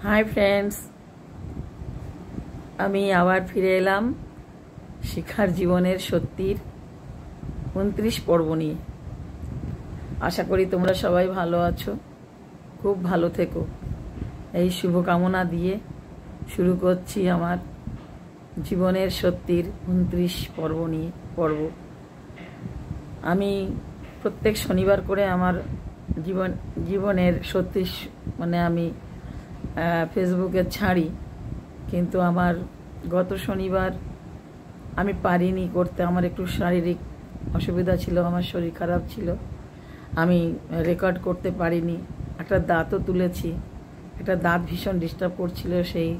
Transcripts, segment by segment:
Hi friends, আমি আবার ফিরে এলাম শিখার জীবনের সত্যির 29 পর্ব নিয়ে। আশা করি তোমরা সবাই ভালো আছো, খুব ভালো থেকো, এই শুভকামনা দিয়ে শুরু করছি আমার জীবনের সত্যির 29 পর্ব। আমি প্রত্যেক শনিবার করে আমার জীবনের সত্যি আমি ফেসবুকে ছাড়ি, কিন্তু আমার গত শনিবার আমি পারিনি করতে। আমার একটু শারীরিক অসুবিধা ছিল, আমার শরীর খারাপ ছিল, আমি রেকর্ড করতে পারিনি। একটা দাঁতও তুলেছি, একটা দাঁত ভীষণ ডিস্টার্ব করছিল, সেই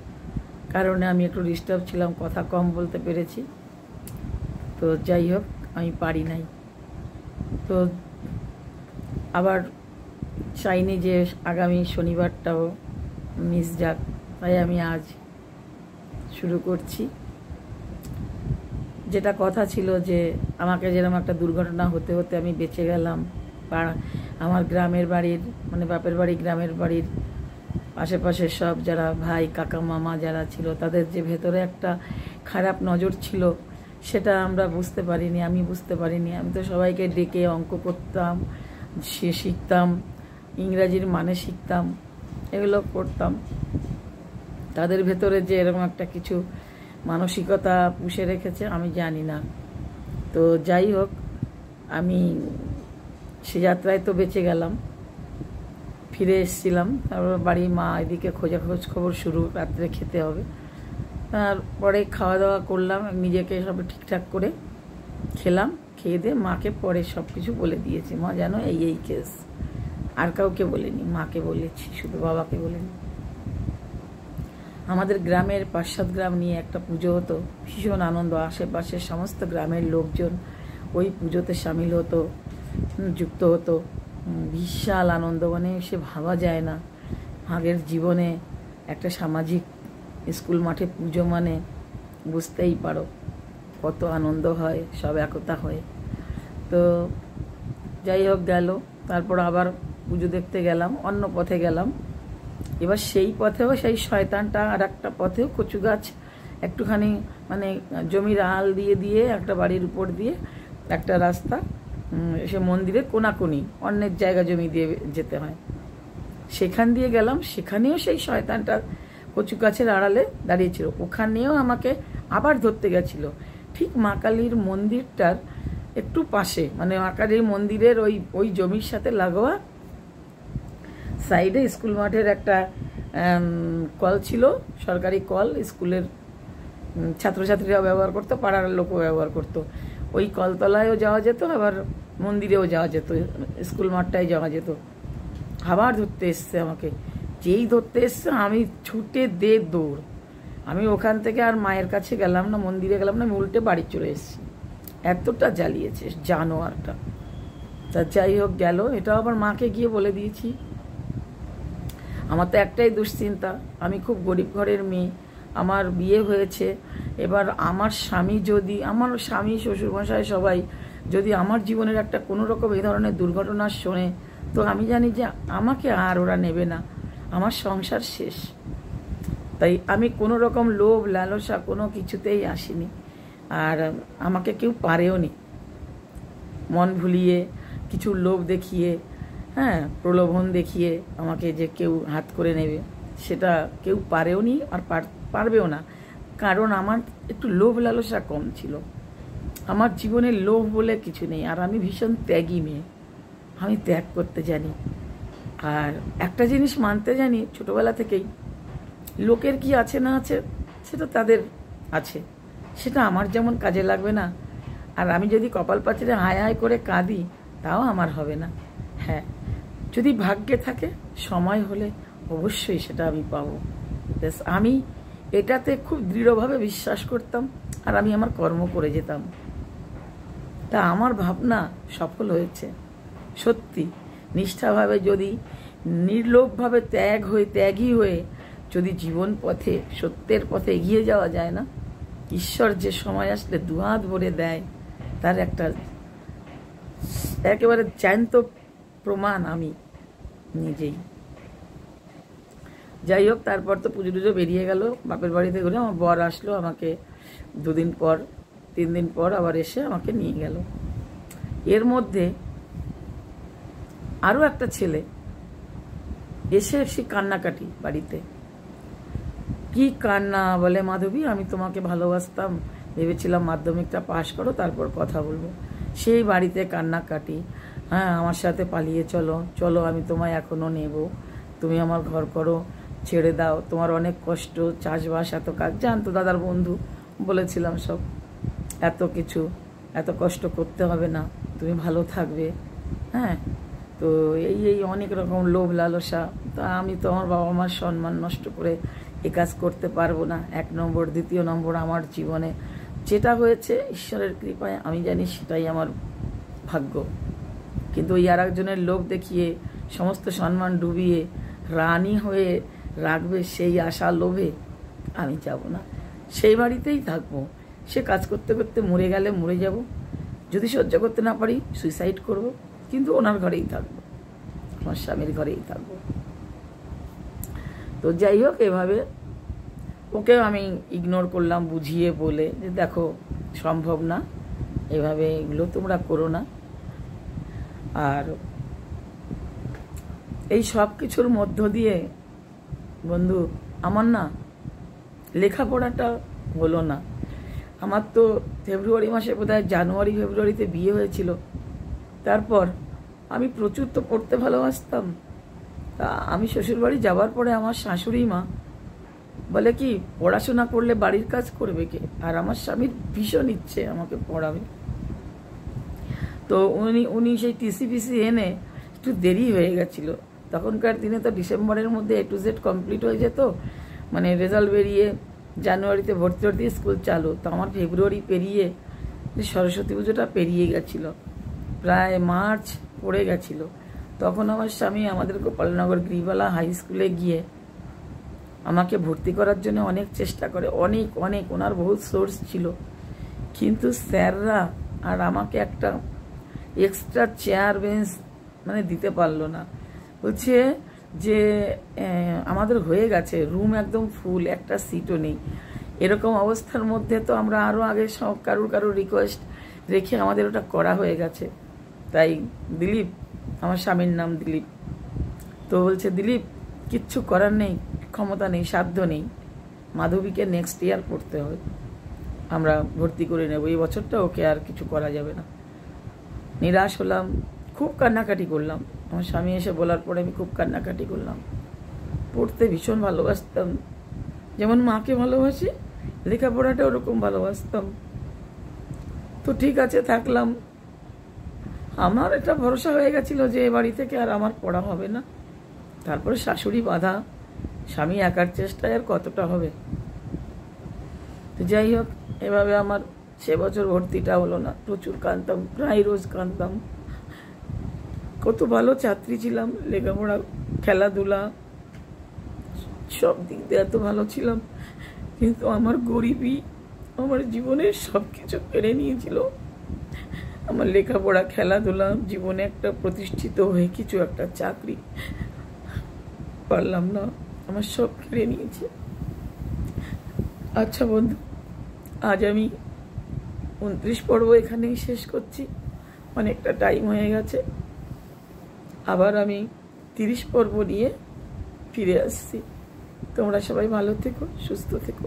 কারণে আমি একটু ডিস্টার্ব ছিলাম, কথা কম বলতে পেরেছি। তো যাই হোক, আমি পারি নাই। তো আবার চাইনি যে আগামী শনিবারটাও মিস যাক, তাই আমি আজ শুরু করছি। যেটা কথা ছিল যে আমাকে যেরকম একটা দুর্ঘটনা হতে হতে আমি বেঁচে গেলাম, বা আমার গ্রামের বাড়ির বাপের বাড়ি গ্রামের বাড়ির আশেপাশের সব যারা ভাই কাকা মামা যারা ছিল, তাদের যে ভেতরে একটা খারাপ নজর ছিল, সেটা আমরা বুঝতে পারিনি, আমি বুঝতে পারিনি। আমি তো সবাইকে ডেকে অঙ্ক করতাম, শিখতাম, ইংরাজির মানে শিখতাম, এগুলো করতাম। তাদের ভেতরে যে এরকম একটা কিছু মানসিকতা পুষে রেখেছে আমি জানি না। তো যাই হোক, আমি সে যাত্রায় তো বেঁচে গেলাম, ফিরে এসেছিলাম। তারপর বাড়ি মা এদিকে খোঁজ খবর শুরু, রাত্রে খেতে হবে। তারপরে খাওয়া দাওয়া করলাম, নিজেকে সব ঠিকঠাক করে খেলাম, খেয়ে দিয়ে মাকে পরে সব কিছু বলে দিয়েছি। মা জানো এই কেস, আর কাউকে বলিনি, মাকে বলেছি, শুধু বাবাকে বলিনি। আমাদের গ্রামের 5-7 গ্রাম নিয়ে একটা পুজো হতো, ভীষণ আনন্দ। আশেপাশের সমস্ত গ্রামের লোকজন ওই পুজোতে সামিল হতো, যুক্ত হতো, বিশাল আনন্দ। সে ভাবা যায় না, আগের জীবনে একটা সামাজিক স্কুল মাঠে পুজো বুঝতেই পারো কত আনন্দ হয়, সব একতা হয়। তো যাই হোক, গেল। তারপর আবার পুজো দেখতে গেলাম, অন্য পথে গেলাম। এবার সেই পথেও সেই শয়তানটা আর একটা পথেও কচু গাছ একটুখানি জমির আল দিয়ে দিয়ে একটা বাড়ির উপর দিয়ে একটা রাস্তা, সে মন্দিরের কোনাকুনি অনেক জায়গা জমি দিয়ে যেতে হয়, সেখান দিয়ে গেলাম। সেখানেও সেই শয়তানটা কচু গাছের আড়ালে দাঁড়িয়েছিল, ওখানেও আমাকে আবার ধরতে গেছিল। ঠিক মা কালীর মন্দিরটার একটু পাশে, মা কালীর মন্দিরের ওই জমির সাথে লাগোয়া সাইডে স্কুল মাঠের একটা কল ছিল, সরকারি কল, স্কুলের ছাত্রছাত্রীরাও ব্যবহার করতো, পাড়ার লোকও ব্যবহার করতো। ওই কলতলায়ও যাওয়া যেত, আবার মন্দিরেও যাওয়া যেত, স্কুল মাঠটায় যাওয়া যেত। আবার ধরতে এসছে আমাকে, যেই ধরতে এসছে আমি ছুটে দৌড়। আমি ওখান থেকে আর মায়ের কাছে গেলাম না, মন্দিরে গেলাম না, আমি উল্টে বাড়ি চলে এসেছি। এতটা জ্বালিয়েছে জানোয়ারটা। তা যাই হোক, গেল। এটাও আবার মাকে গিয়ে বলে দিয়েছি। আমার তো একটাই দুশ্চিন্তা, আমি খুব গরিব ঘরের মেয়ে, আমার বিয়ে হয়েছে। এবার আমার স্বামী শ্বশুরমশাই সবাই যদি আমার জীবনের একটা কোনো রকম এই ধরনের দুর্ঘটনা শোনে, তো আমি জানি যে আমাকে আর ওরা নেবে না, আমার সংসার শেষ। তাই আমি কোনো রকম লোভ লালসা কোনো কিছুতেই আসিনি, আর আমাকে কেউ পারেও নি মন ভুলিয়ে, কিছু লোভ দেখিয়ে, প্রলোভন দেখিয়ে আমাকে যে কেউ হাত করে নেবে, সেটা কেউ পারেও নি, আর পারবেও না। কারণ আমার একটু লোভ লালসা কম ছিল, আমার জীবনে লোভ বলে কিছু নেই। আর আমি ভীষণ ত্যাগী মেয়ে, আমি ত্যাগ করতে জানি। আর একটা জিনিস মানতে জানি ছোটবেলা থেকেই, লোকের কি আছে না আছে সেটা তাদের আছে, সেটা আমার যেমন কাজে লাগবে না। আর আমি যদি কপাল পাচিরে হায় হায় করে কাঁদি, তাও আমার হবে না। হ্যাঁ, যদি ভাগ্যে থাকে, সময় হলে অবশ্যই সেটা আমি পাবো। আমি এটাতে খুব দৃঢ়ভাবে বিশ্বাস করতাম, আর আমি আমার কর্ম করে যেতাম। তা আমার ভাবনা সফল হয়েছে। সত্যি নিষ্ঠাভাবে যদি নির্লোভভাবে ত্যাগী হয়ে যদি জীবন পথে সত্যের পথে এগিয়ে যাওয়া যায় না, ঈশ্বর যে সময় আসলে দুহাত ভরে দেয়, তার একটা একেবারে জ্যান্ত প্রমাণ আমি নিজেই। যাই হোক, তারপর তো পুজো টুজো বেরিয়ে গেল, বাপের বাড়িতে ঘুরে আমার বর আসলো, আমাকে 2 দিন পর 3 দিন পর আবার এসে আমাকে নিয়ে গেল। এর মধ্যে আরও একটা ছেলে এসে কান্নাকাটি বাড়িতে, কি কান্না, বলে মাধবী আমি তোমাকে ভালোবাসতাম, ভেবেছিলাম মাধ্যমিকটা পাশ করো তারপর কথা বলবো। সেই বাড়িতে কান্নাকাটি, হ্যাঁ আমার সাথে পালিয়ে চলো, চলো আমি তোমায় এখনো নেব, তুমি আমার ঘর করো, ছেড়ে দাও, তোমার অনেক কষ্ট, চাষবাস এত কাজ, জানতো দাদার বন্ধু, বলেছিলাম সব, এত কিছু, এত কষ্ট করতে হবে না, তুমি ভালো থাকবে। হ্যাঁ, তো এই অনেক রকম লোভ লালসা। তা আমি তো আমার বাবা মার সম্মান নষ্ট করে এ কাজ করতে পারবো না। 1 নম্বর, 2 নম্বর, আমার জীবনে যেটা হয়েছে ঈশ্বরের কৃপায় আমি জানি সেটাই আমার ভাগ্য। কিন্তু ওই আর একজনের লোভ দেখিয়ে সমস্ত সম্মান ডুবিয়ে রানী হয়ে রাখবে সেই আশা লোভে আমি যাব না, সেই বাড়িতেই থাকবো। সে কাজ করতে করতে মরে গেলে মরে যাব, যদি সহ্য করতে না পারি সুইসাইড করব, কিন্তু ওনার ঘরেই থাকবো, আমার স্বামীর ঘরেই থাকবো। তো যাই হোক, এভাবে ওকেও আমি ইগনোর করলাম, বুঝিয়ে বলে যে দেখো সম্ভব না, এভাবে এগুলো তোমরা করো না। আর এই সব কিছুর মধ্য দিয়ে বন্ধু আমার না লেখাপড়াটা হলো না। আমার তো ফেব্রুয়ারি মাসে, বোধহয় জানুয়ারি ফেব্রুয়ারিতে বিয়ে হয়েছিল। তারপর আমি প্রচুর তো পড়তে ভালোবাসতাম। তা আমি শ্বশুরবাড়ি যাওয়ার পরে আমার শাশুড়ি মা বলে কি, পড়াশোনা করলে বাড়ির কাজ করবে কে, আর আমার স্বামীর ভীষণ ইচ্ছে আমাকে পড়াবে। তো উনি সেই টিসি এনে একটু দেরি হয়ে গেছিলো। তখনকার দিনে তো ডিসেম্বরের মধ্যে A to Z কমপ্লিট হয়ে যেত, মানে রেজাল্ট বেরিয়ে জানুয়ারিতে ভর্তি ভর্তি স্কুল চালু। তো আমার ফেব্রুয়ারি পেরিয়ে সরস্বতী পুজোটা পেরিয়ে গেছিল, প্রায় মার্চ পড়ে গেছিল। তখন আমার স্বামী আমাদের গোপালনগর গ্রিবালা হাই স্কুলে গিয়ে আমাকে ভর্তি করার জন্য অনেক চেষ্টা করে, অনেক অনেক, ওনার বহুত সোর্স ছিল, কিন্তু স্যাররা আর আমাকে একটা এক্সট্রা চেয়ার বেঞ্চ মানে দিতে পারলো না। বলছে যে আমাদের হয়ে গেছে, রুম একদম ফুল, একটা সিটও নেই। এরকম অবস্থার মধ্যে তো আমরা আরও আগে সব কারুর রিকোয়েস্ট রেখে আমাদের ওটা করা হয়ে গেছে। তাই দিলীপ, আমার স্বামীর নাম দিলীপ, তো বলছে দিলীপ কিচ্ছু করার নেই, ক্ষমতা নেই, সাধ্য নেই, মাধবীকে নেক্সট ইয়ার পড়তে হবে, আমরা ভর্তি করে নেব, এই বছরটা ওকে আর কিছু করা যাবে না। নিরাশ হলাম, খুব কান্নাকাটি করলাম। আমার স্বামী এসে বলার পরে আমি খুব কান্নাকাটি করলাম। পড়তে ভীষণ ভালোবাসতাম, যেমন মাকে ভালোবাসি, লেখাপড়াটা ওরকম ভালোবাসতাম। তো ঠিক আছে থাকলাম। আমার এটা ভরসা হয়ে গেছিল যে এ বাড়ি থেকে আর আমার পড়া হবে না। তারপরে শাশুড়ি বাধা, স্বামী একার চেষ্টায় আর কতটা হবে। তো যাই হোক, এভাবে আমার সে বছর ভর্তিটা হলো না। প্রচুর কাঁদতাম, প্রায় রোজ কাঁদতাম। কত ভালো ছাত্রী ছিলাম, লেখাপড়া, খেলাধুলা সব দিক দিয়ে এত ভালো ছিলাম, কিন্তু আমার গরিবই আমার জীবনের সব কিছু কেড়ে নিয়েছিল। আমার লেখাপড়া, খেলাধুলা, জীবনে একটা প্রতিষ্ঠিত হয়ে কিছু একটা চাকরি পারলাম না, আমার সব কেড়ে নিয়েছে। আচ্ছা বন্ধু, আজ আমি 29 পর্ব এখানেই শেষ করছি, অনেকটা টাইম হয়ে গেছে। আবার আমি 30 পর্ব নিয়ে ফিরে আসছি। তোমরা সবাই ভালো থেকো, সুস্থ থেকো।